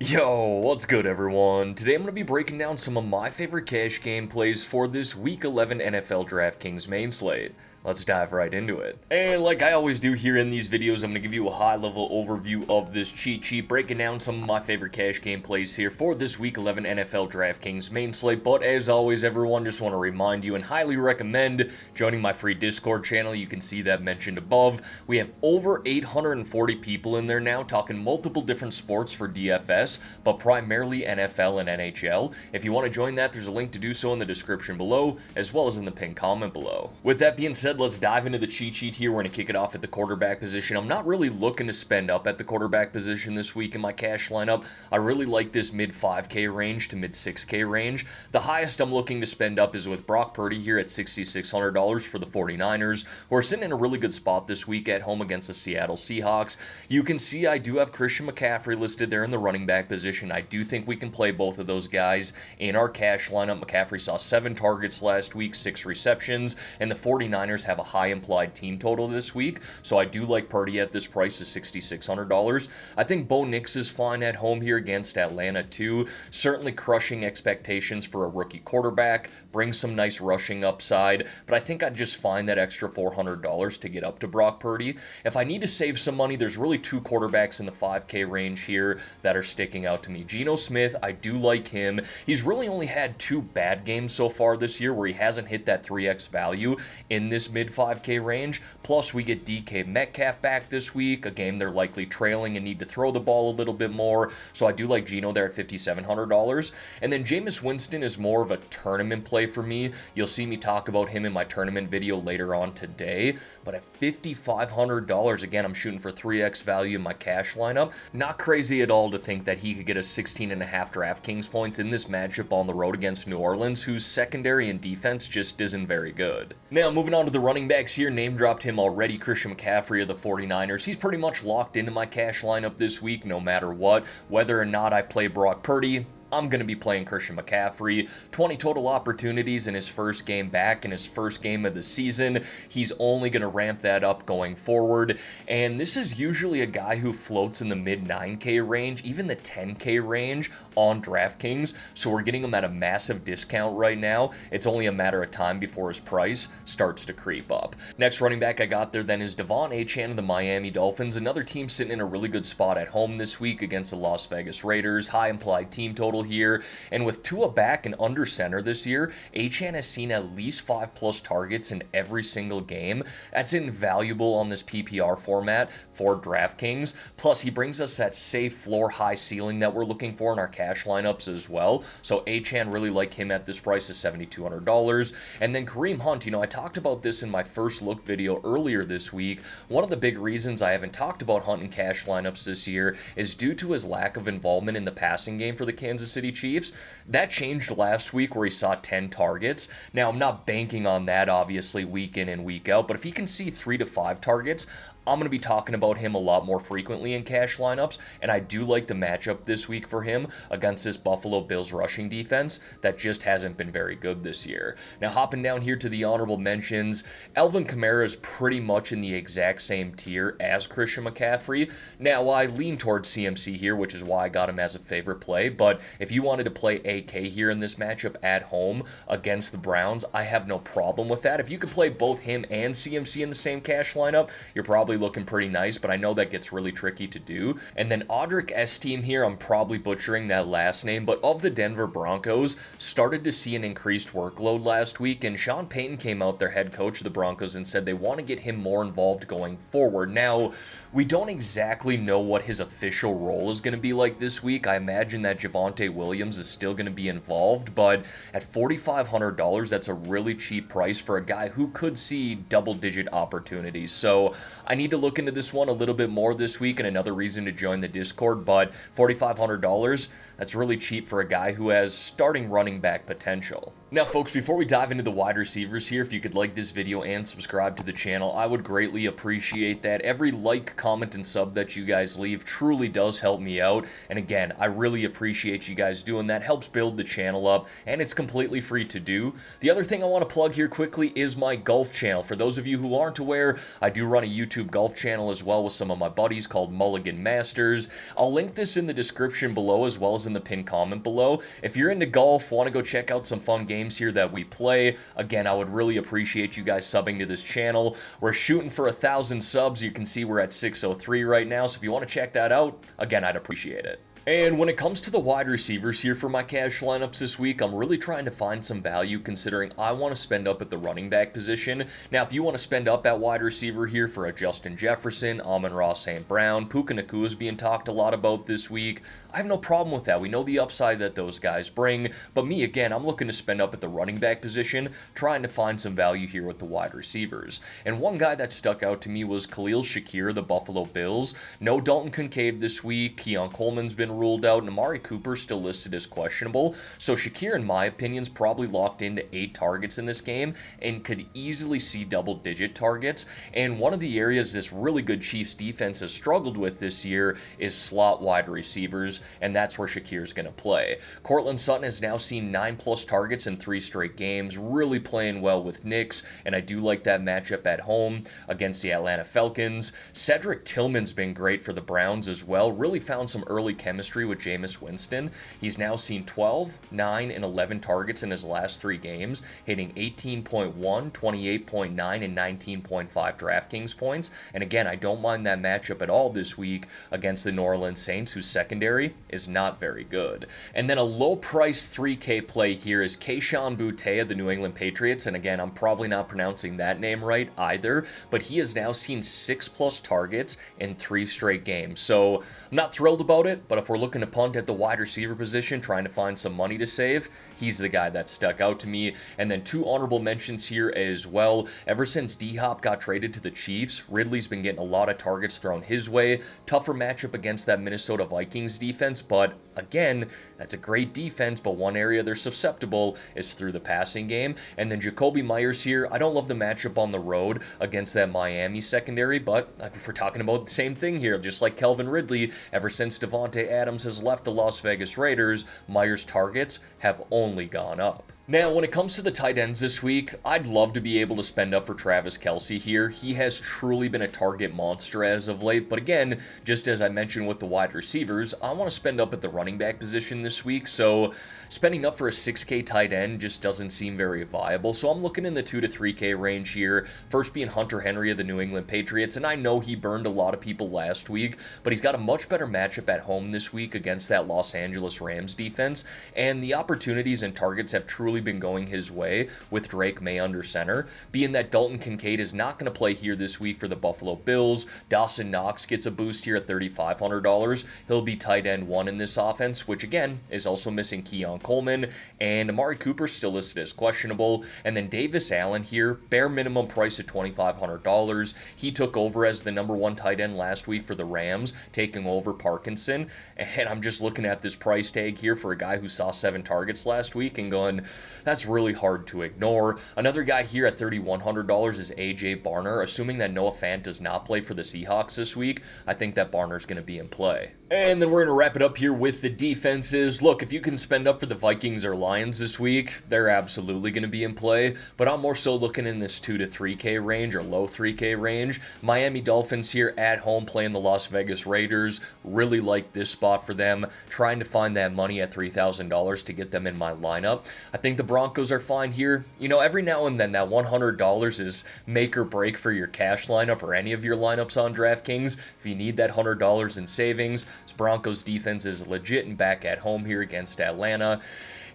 Yo, what's good everyone? Today I'm going to be breaking down some of my favorite cash game plays for this Week 11 NFL DraftKings main slate. Let's dive right into it. And like I always do here in these videos, I'm going to give you a high-level overview of this cheat sheet, breaking down some of my favorite cash game plays here for this Week 11 NFL DraftKings main slate. But as always, everyone, just want to remind you and highly recommend joining my free Discord channel. You can see that mentioned above. We have over 840 people in there now talking multiple different sports for DFS, but primarily NFL and NHL. If you want to join that, there's a link to do so in the description below, as well as in the pinned comment below. With that being said, let's dive into the cheat sheet here. We're going to kick it off at the quarterback position. I'm not really looking to spend up at the quarterback position this week in my cash lineup. I really like this mid 5K range to mid 6K range. The highest I'm looking to spend up is with Brock Purdy here at $6,600 for the 49ers, who are sitting in a really good spot this week at home against the Seattle Seahawks. You can see I do have Christian McCaffrey listed there in the running back position. I do think we can play both of those guys in our cash lineup. McCaffrey saw 7 targets last week, 6 receptions, and the 49ers have a high implied team total this week, so I do like Purdy at this price of $6,600. I think Bo Nix is fine at home here against Atlanta too, certainly crushing expectations for a rookie quarterback, brings some nice rushing upside, but I think I'd just find that extra $400 to get up to Brock Purdy. If I need to save some money, there's really 2 quarterbacks in the 5K range here that are sticking out to me. Geno Smith, I do like him. He's really only had 2 bad games so far this year where he hasn't hit that 3x value in this mid 5K range. Plus, we get DK Metcalf back this week, a game they're likely trailing and need to throw the ball a little bit more. So I do like Geno there at $5,700. And then Jameis Winston is more of a tournament play for me. You'll see me talk about him in my tournament video later on today. But at $5,500, again, I'm shooting for 3x value in my cash lineup. Not crazy at all to think that he could get a 16.5 DraftKings points in this matchup on the road against New Orleans, whose secondary and defense just isn't very good. Now, moving on to the running backs here, name dropped him already, Christian McCaffrey of the 49ers. He's pretty much locked into my cash lineup this week, no matter what. Whether or not I play Brock Purdy, I'm going to be playing Christian McCaffrey. 20 total opportunities in his first game back, in his first game of the season. He's only going to ramp that up going forward. And this is usually a guy who floats in the mid 9K range, even the 10K range on DraftKings. So we're getting him at a massive discount right now. It's only a matter of time before his price starts to creep up. Next running back I got there then is Devon Achane of the Miami Dolphins. Another team sitting in a really good spot at home this week against the Las Vegas Raiders. High implied team total here, and with Tua back and under center this year, Achane has seen at least 5+ targets in every single game. That's invaluable on this PPR format for DraftKings. Plus, he brings us that safe floor, high ceiling that we're looking for in our cash lineups as well. So Achane, really like him at this price of $7,200. And then Kareem Hunt, I talked about this in my first look video earlier this week. One of the big reasons I haven't talked about Hunt in cash lineups this year is due to his lack of involvement in the passing game for the Kansas City Chiefs. That changed last week where he saw 10 targets. Now, I'm not banking on that, obviously, week in and week out, but if he can see 3 to 5 targets, I'm going to be talking about him a lot more frequently in cash lineups, and I do like the matchup this week for him against this Buffalo Bills rushing defense that just hasn't been very good this year. Now, hopping down here to the honorable mentions, Alvin Kamara is pretty much in the exact same tier as Christian McCaffrey. Now, I lean towards CMC here, which is why I got him as a favorite play, but if you wanted to play AK here in this matchup at home against the Browns, I have no problem with that. If you could play both him and CMC in the same cash lineup, you're probably looking pretty nice, but I know that gets really tricky to do. And then Audric Estime here, I'm probably butchering that last name, but of the Denver Broncos, started to see an increased workload last week, and Sean Payton came out, their head coach of the Broncos, and said they want to get him more involved going forward. Now, we don't exactly know what his official role is going to be like this week. I imagine that Javonte Williams is still going to be involved, but at $4,500, that's a really cheap price for a guy who could see double-digit opportunities. So I need to look into this one a little bit more this week, and another reason to join the Discord, but $4,500, that's really cheap for a guy who has starting running back potential. Now folks, before we dive into the wide receivers here, if you could like this video and subscribe to the channel, I would greatly appreciate that. Every like, comment, and sub that you guys leave truly does help me out. And again, I really appreciate you guys doing that. Helps build the channel up, and it's completely free to do. The other thing I want to plug here quickly is my golf channel. For those of you who aren't aware, I do run a YouTube golf channel as well with some of my buddies called Mulligan Masters. I'll link this in the description below as well as in the pinned comment below. If you're into golf, want to go check out some fun games here that we play, again, I would really appreciate you guys subbing to this channel. We're shooting for 1,000 subs. You can see we're at 603 right now, so if you want to check that out, again, I'd appreciate it. And when it comes to the wide receivers here for my cash lineups this week, I'm really trying to find some value considering I want to spend up at the running back position. Now, if you want to spend up at wide receiver here for a Justin Jefferson, Amon-Ra St. Brown, Puka Nacua is being talked a lot about this week, I have no problem with that. We know the upside that those guys bring, but me, again, I'm looking to spend up at the running back position, trying to find some value here with the wide receivers. And one guy that stuck out to me was Khalil Shakir, the Buffalo Bills. No Dalton Kincaid this week. Keon Coleman's been ruled out, and Amari Cooper still listed as questionable. So Shakir, in my opinion, is probably locked into 8 targets in this game and could easily see double-digit targets. And one of the areas this really good Chiefs defense has struggled with this year is slot wide receivers, and that's where Shakir's going to play. Courtland Sutton has now seen 9+ targets in 3 straight games, really playing well with Knicks, and I do like that matchup at home against the Atlanta Falcons. Cedric Tillman's been great for the Browns as well, really found some early chemistry with Jameis Winston. He's now seen 12, 9, and 11 targets in his last 3 games, hitting 18.1, 28.9, and 19.5 DraftKings points. And again, I don't mind that matchup at all this week against the New Orleans Saints, whose secondary is not very good. And then a low-priced 3K play here is Kayshon Boutte of the New England Patriots. And again, I'm probably not pronouncing that name right either, but he has now seen 6+ targets in 3 straight games. So I'm not thrilled about it, but if we're looking to punt at the wide receiver position, trying to find some money to save, he's the guy that stuck out to me. And then 2 honorable mentions here as well. Ever since D-Hop got traded to the Chiefs, Ridley's been getting a lot of targets thrown his way. Tougher matchup against that Minnesota Vikings defense, but again, that's a great defense, but one area they're susceptible is through the passing game. And then Jacoby Myers here, I don't love the matchup on the road against that Miami secondary, but if we're talking about the same thing here, just like Calvin Ridley, ever since Devontae Adams has left the Las Vegas Raiders, Myers' targets have only gone up. Now, when it comes to the tight ends this week, I'd love to be able to spend up for Travis Kelce here. He has truly been a target monster as of late, but again, just as I mentioned with the wide receivers, I want to spend up at the running back position this week, so spending up for a 6K tight end just doesn't seem very viable, so I'm looking in the 2 to 3K range here, first being Hunter Henry of the New England Patriots, and I know he burned a lot of people last week, but he's got a much better matchup at home this week against that Los Angeles Rams defense, and the opportunities and targets have truly been going his way with Drake May under center, being that Dalton Kincaid is not going to play here this week for the Buffalo Bills. Dawson Knox gets a boost here at $3,500. He'll be tight end 1 in this offense, which again is also missing Keon Coleman, and Amari Cooper still listed as questionable. And then Davis Allen here, bare minimum price at $2,500. He took over as the number 1 tight end last week for the Rams, taking over Parkinson, and I'm just looking at this price tag here for a guy who saw 7 targets last week and going, that's really hard to ignore. Another guy here at $3,100 is AJ Barner. Assuming that Noah Fant does not play for the Seahawks this week, I think that Barner's going to be in play. And then we're going to wrap it up here with the defenses. Look, if you can spend up for the Vikings or Lions this week, they're absolutely going to be in play, but I'm more so looking in this 2 to 3K range or low 3K range. Miami Dolphins here at home playing the Las Vegas Raiders. Really like this spot for them. Trying to find that money at $3,000 to get them in my lineup. I think the Broncos are fine here. You know, every now and then that $100 is make or break for your cash lineup or any of your lineups on DraftKings. If you need that $100 in savings, this Broncos defense is legit and back at home here against Atlanta.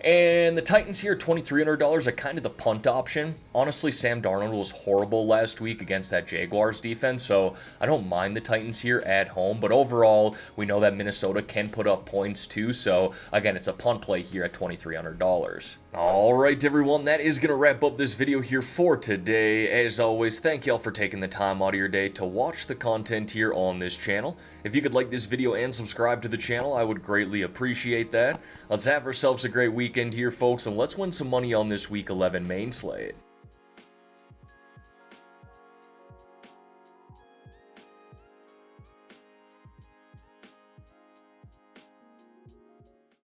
And the Titans here, $2,300 are kind of the punt option. Honestly, Sam Darnold was horrible last week against that Jaguars defense, so I don't mind the Titans here at home. But overall, we know that Minnesota can put up points too, so again, it's a punt play here at $2,300. Alright everyone, that is going to wrap up this video here for today. As always, thank y'all for taking the time out of your day to watch the content here on this channel. If you could like this video and subscribe to the channel, I would greatly appreciate that. Let's have ourselves a great week weekend here, folks, and let's win some money on this Week 11 main slate.